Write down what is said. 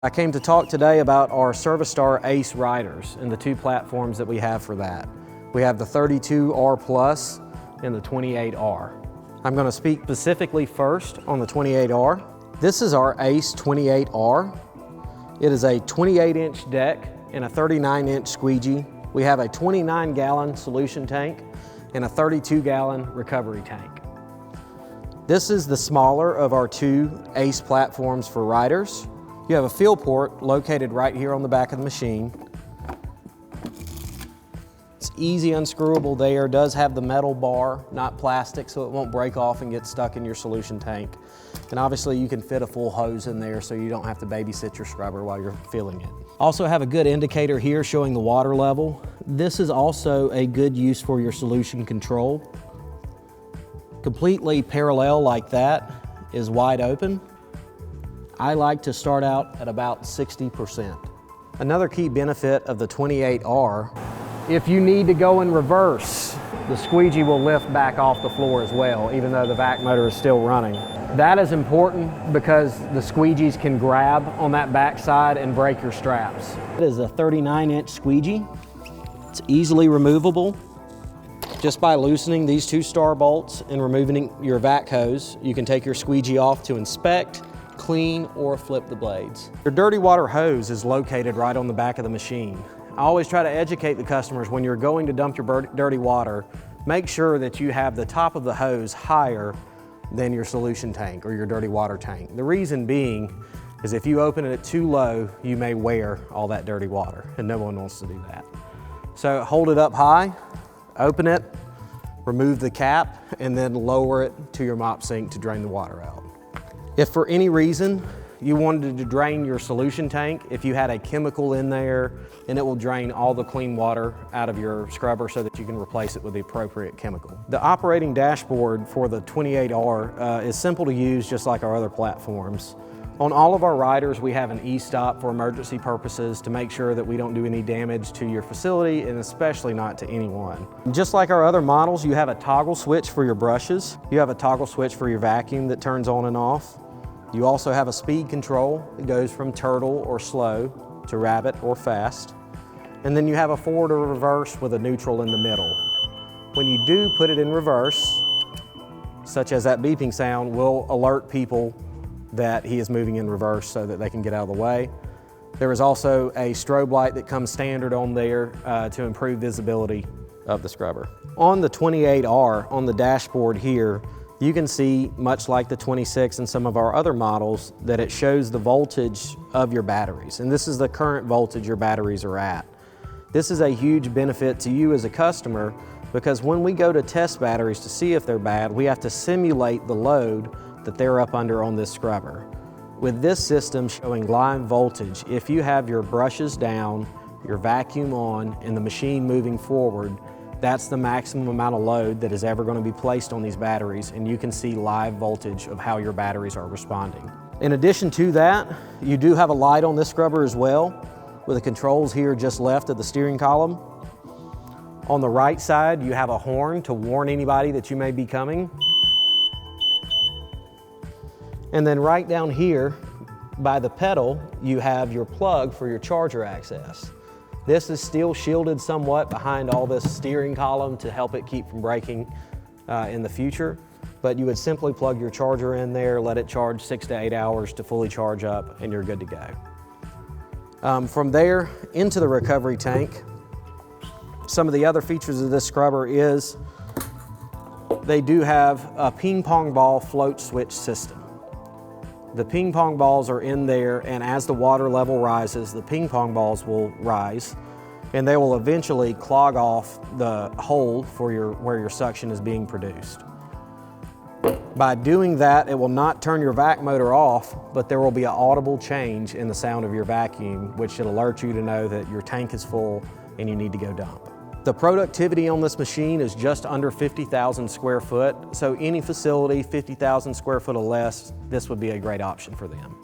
I came to talk today about our Servistar Ace riders and the two platforms that we have for that. We have the 32R Plus and the 28R. I'm going to speak specifically first on the 28R. This is our Ace 28R. It is a 28-inch deck and a 39-inch squeegee. We have a 29-gallon solution tank and a 32-gallon recovery tank. This is the smaller of our two Ace platforms for riders. You have a fill port located right here on the back of the machine. It's easy unscrewable there. It does have the metal bar, not plastic, so it won't break off and get stuck in your solution tank. And obviously you can fit a full hose in there so you don't have to babysit your scrubber while you're filling it. Also have a good indicator here showing the water level. This is also a good use for your solution control. Completely parallel like that is wide open. I like to start out at about 60%. Another key benefit of the 28R, if you need to go in reverse, the squeegee will lift back off the floor as well, even though the vac motor is still running. That is important because the squeegees can grab on that back side and break your straps. It is a 39-inch squeegee. It's easily removable. Just by loosening these two star bolts and removing your vac hose, you can take your squeegee off to inspect, clean, or flip the blades. Your dirty water hose is located right on the back of the machine. I always try to educate the customers when you're going to dump your dirty water, make sure that you have the top of the hose higher than your solution tank or your dirty water tank. The reason being is if you open it too low, you may wear all that dirty water, and no one wants to do that. So hold it up high, open it, remove the cap, and then lower it to your mop sink to drain the water out. If for any reason you wanted to drain your solution tank, if you had a chemical in there, and it will drain all the clean water out of your scrubber so that you can replace it with the appropriate chemical. The operating dashboard for the 28R is simple to use, just like our other platforms. On all of our riders, we have an e-stop for emergency purposes to make sure that we don't do any damage to your facility, and especially not to anyone. Just like our other models, you have a toggle switch for your brushes. You have a toggle switch for your vacuum that turns on and off. You also have a speed control. It goes from turtle or slow to rabbit or fast. And then you have a forward or reverse with a neutral in the middle. When you do put it in reverse, such as that beeping sound will alert people that he is moving in reverse so that they can get out of the way. There is also a strobe light that comes standard on there to improve visibility of the scrubber. On the 28R, on the dashboard here, you can see, much like the 26 and some of our other models, that it shows the voltage of your batteries. And this is the current voltage your batteries are at. This is a huge benefit to you as a customer because when we go to test batteries to see if they're bad, we have to simulate the load that they're up under on this scrubber. With this system showing live voltage, if you have your brushes down, your vacuum on, and the machine moving forward, that's the maximum amount of load that is ever going to be placed on these batteries, and you can see live voltage of how your batteries are responding. In addition to that, you do have a light on this scrubber as well, with the controls here just left of the steering column. On the right side, you have a horn to warn anybody that you may be coming. And then right down here by the pedal, you have your plug for your charger access. This is still shielded somewhat behind all this steering column to help it keep from breaking in the future. But you would simply plug your charger in there, let it charge 6 to 8 hours to fully charge up, and you're good to go. From there into the recovery tank, some of the other features of this scrubber is they do have a ping pong ball float switch system. The ping pong balls are in there, and as the water level rises, the ping pong balls will rise, and they will eventually clog off the hole for where your suction is being produced. By doing that, it will not turn your vac motor off, but there will be an audible change in the sound of your vacuum, which should alert you to know that your tank is full and you need to go dump. The productivity on this machine is just under 50,000 square foot, so any facility 50,000 square foot or less, this would be a great option for them.